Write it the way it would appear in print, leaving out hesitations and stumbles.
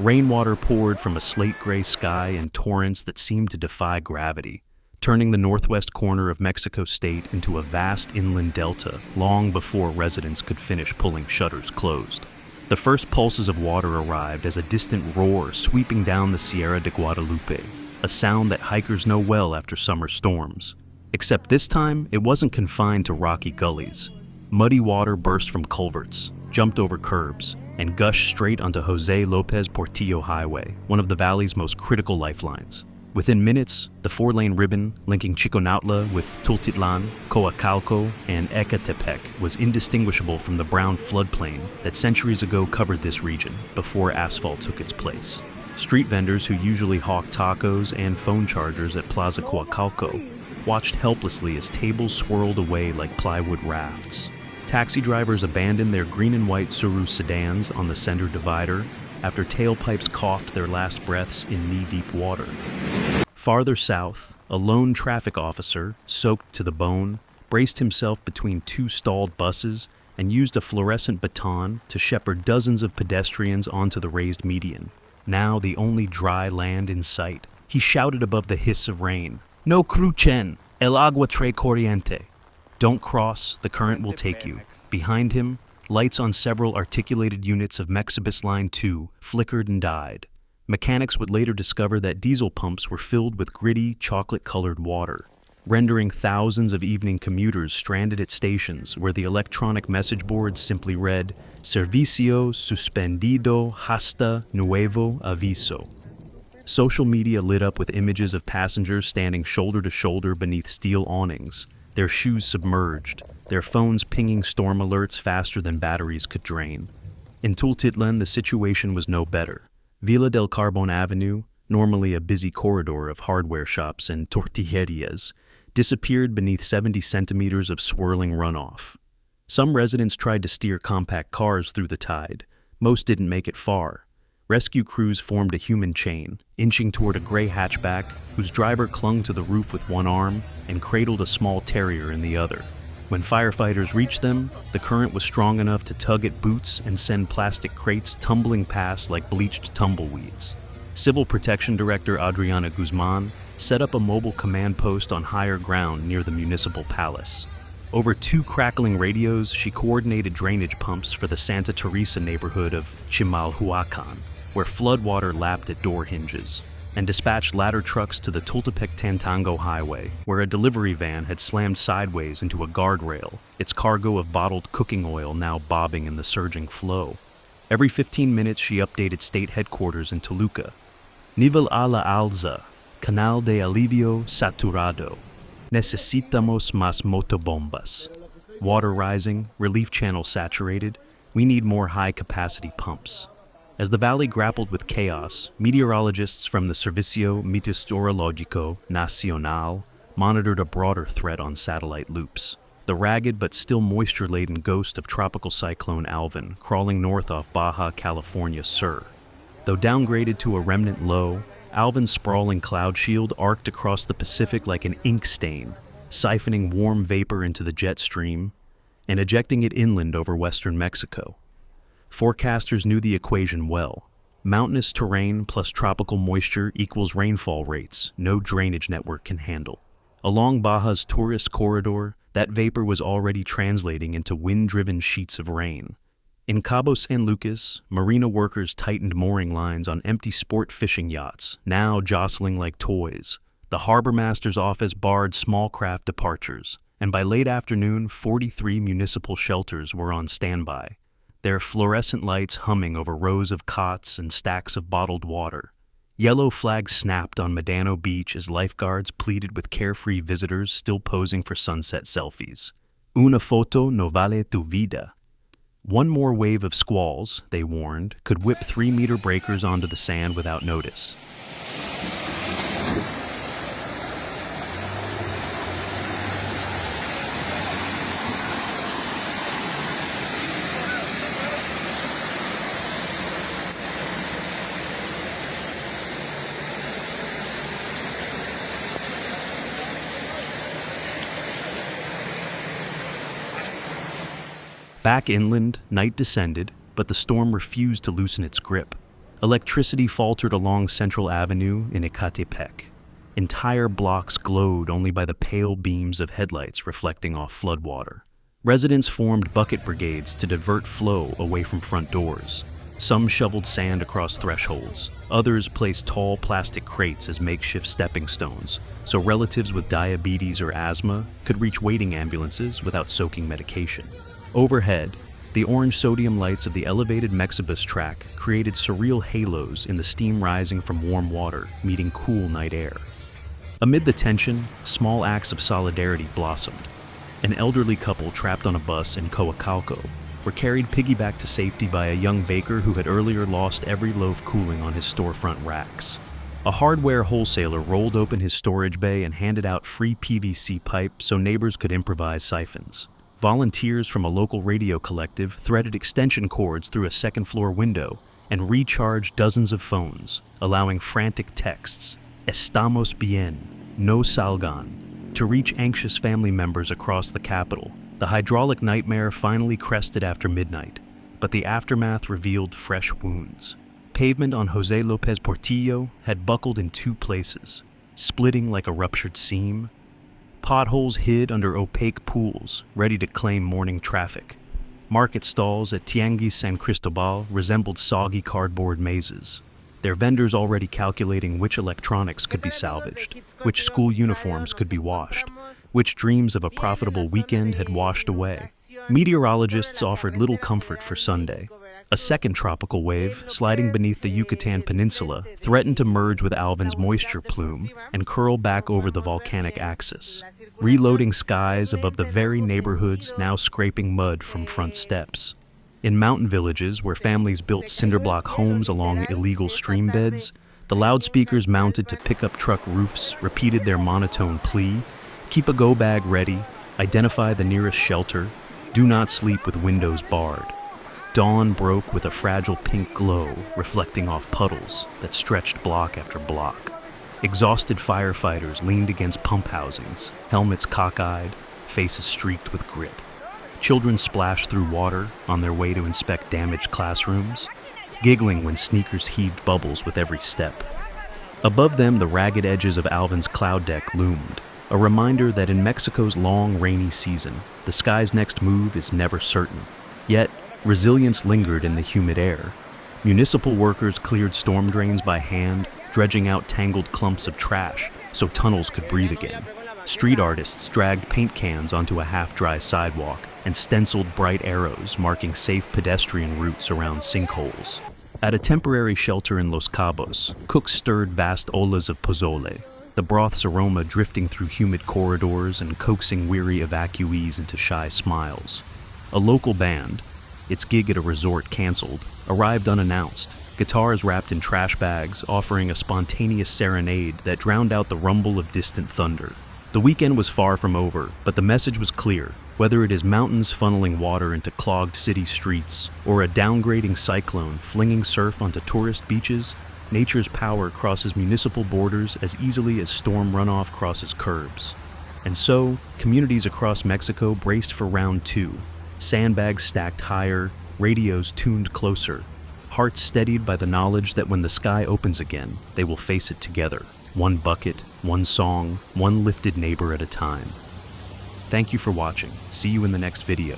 Rainwater poured from a slate-gray sky in torrents that seemed to defy gravity, turning the northwest corner of Mexico State into a vast inland delta long before residents could finish pulling shutters closed. The first pulses of water arrived as a distant roar sweeping down the Sierra de Guadalupe, a sound that hikers know well after summer storms. Except this time, it wasn't confined to rocky gullies. Muddy water burst from culverts, jumped over curbs, and gushed straight onto Jose Lopez Portillo Highway, one of the valley's most critical lifelines. Within minutes, the four-lane ribbon linking Chiconautla with Tultitlán, Coacalco, and Ecatepec was indistinguishable from the brown floodplain that centuries ago covered this region before asphalt took its place. Street vendors who usually hawk tacos and phone chargers at Plaza Coacalco watched helplessly as tables swirled away like plywood rafts. Taxi drivers abandoned their green and white Suru sedans on the center divider after tailpipes coughed their last breaths in knee-deep water. Farther south, a lone traffic officer, soaked to the bone, braced himself between two stalled buses and used a fluorescent baton to shepherd dozens of pedestrians onto the raised median, now the only dry land in sight. He shouted above the hiss of rain, "No cruchen, el agua trae corriente." Don't cross, the current will take you. Behind him, lights on several articulated units of Mexibus Line 2 flickered and died. Mechanics would later discover that diesel pumps were filled with gritty, chocolate-colored water, rendering thousands of evening commuters stranded at stations where the electronic message boards simply read, "Servicio suspendido hasta nuevo aviso." Social media lit up with images of passengers standing shoulder to shoulder beneath steel awnings, their shoes submerged, their phones pinging storm alerts faster than batteries could drain. In Tultitlán, the situation was no better. Villa del Carbon Avenue, normally a busy corridor of hardware shops and tortillerias, disappeared beneath 70 centimeters of swirling runoff. Some residents tried to steer compact cars through the tide. Most didn't make it far. Rescue crews formed a human chain, inching toward a gray hatchback whose driver clung to the roof with one arm and cradled a small terrier in the other. When firefighters reached them, the current was strong enough to tug at boots and send plastic crates tumbling past like bleached tumbleweeds. Civil Protection Director Adriana Guzman set up a mobile command post on higher ground near the municipal palace. Over 2 crackling radios, she coordinated drainage pumps for the Santa Teresa neighborhood of Chimalhuacan, where floodwater lapped at door hinges, and dispatched ladder trucks to the Tultepec-Tantango highway, where a delivery van had slammed sideways into a guardrail, its cargo of bottled cooking oil now bobbing in the surging flow. Every 15 minutes she updated state headquarters in Toluca. Nivel a la alza, canal de alivio saturado. Necesitamos más motobombas. Water rising, relief channel saturated, we need more high-capacity pumps. As the valley grappled with chaos, meteorologists from the Servicio Meteorológico Nacional monitored a broader threat on satellite loops. The ragged but still moisture-laden ghost of tropical cyclone Alvin crawling north off Baja California Sur. Though downgraded to a remnant low, Alvin's sprawling cloud shield arced across the Pacific like an ink stain, siphoning warm vapor into the jet stream and ejecting it inland over western Mexico. Forecasters knew the equation well. Mountainous terrain plus tropical moisture equals rainfall rates no drainage network can handle. Along Baja's tourist corridor, that vapor was already translating into wind-driven sheets of rain. In Cabo San Lucas, marina workers tightened mooring lines on empty sport fishing yachts, now jostling like toys. The harbor master's office barred small craft departures, and by late afternoon, 43 municipal shelters were on standby, their fluorescent lights humming over rows of cots and stacks of bottled water. Yellow flags snapped on Medano Beach as lifeguards pleaded with carefree visitors still posing for sunset selfies. Una foto no vale tu vida. One more wave of squalls, they warned, could whip 3-meter breakers onto the sand without notice. Back inland, night descended, but the storm refused to loosen its grip. Electricity faltered along Central Avenue in Ecatepec. Entire blocks glowed only by the pale beams of headlights reflecting off floodwater. Residents formed bucket brigades to divert flow away from front doors. Some shoveled sand across thresholds. Others placed tall plastic crates as makeshift stepping stones, so relatives with diabetes or asthma could reach waiting ambulances without soaking medication. Overhead, the orange sodium lights of the elevated Mexibus track created surreal halos in the steam rising from warm water meeting cool night air. Amid the tension, small acts of solidarity blossomed. An elderly couple trapped on a bus in Coacalco were carried piggyback to safety by a young baker who had earlier lost every loaf cooling on his storefront racks. A hardware wholesaler rolled open his storage bay and handed out free PVC pipe so neighbors could improvise siphons. Volunteers from a local radio collective threaded extension cords through a second-floor window and recharged dozens of phones, allowing frantic texts, "Estamos bien, no salgan," to reach anxious family members across the capital. The hydraulic nightmare finally crested after midnight, but the aftermath revealed fresh wounds. Pavement on Jose Lopez Portillo had buckled in 2 places, splitting like a ruptured seam. Potholes hid under opaque pools, ready to claim morning traffic. Market stalls at Tianguis San Cristobal resembled soggy cardboard mazes, their vendors already calculating which electronics could be salvaged, which school uniforms could be washed, which dreams of a profitable weekend had washed away. Meteorologists offered little comfort for Sunday. A second tropical wave, sliding beneath the Yucatan Peninsula, threatened to merge with Alvin's moisture plume and curl back over the volcanic axis, reloading skies above the very neighborhoods now scraping mud from front steps. In mountain villages where families built cinderblock homes along illegal stream beds, the loudspeakers mounted to pickup truck roofs repeated their monotone plea: keep a go bag ready, identify the nearest shelter, do not sleep with windows barred. Dawn broke with a fragile pink glow reflecting off puddles that stretched block after block. Exhausted firefighters leaned against pump housings, helmets cockeyed, faces streaked with grit. Children splashed through water on their way to inspect damaged classrooms, giggling when sneakers heaved bubbles with every step. Above them, the ragged edges of Alvin's cloud deck loomed, a reminder that in Mexico's long, rainy season, the sky's next move is never certain. Yet, resilience lingered in the humid air. Municipal workers cleared storm drains by hand, dredging out tangled clumps of trash so tunnels could breathe again. Street artists dragged paint cans onto a half-dry sidewalk and stenciled bright arrows marking safe pedestrian routes around sinkholes. At a temporary shelter in Los Cabos, cooks stirred vast ollas of pozole, the broth's aroma drifting through humid corridors and coaxing weary evacuees into shy smiles. A local band, its gig at a resort canceled, arrived unannounced, guitars wrapped in trash bags offering a spontaneous serenade that drowned out the rumble of distant thunder. The weekend was far from over, but the message was clear. Whether it is mountains funneling water into clogged city streets, or a downgrading cyclone flinging surf onto tourist beaches, nature's power crosses municipal borders as easily as storm runoff crosses curbs. And so, communities across Mexico braced for round 2. Sandbags stacked higher, radios tuned closer, hearts steadied by the knowledge that when the sky opens again, they will face it together. One bucket, one song, one lifted neighbor at a time. Thank you for watching. See you in the next video.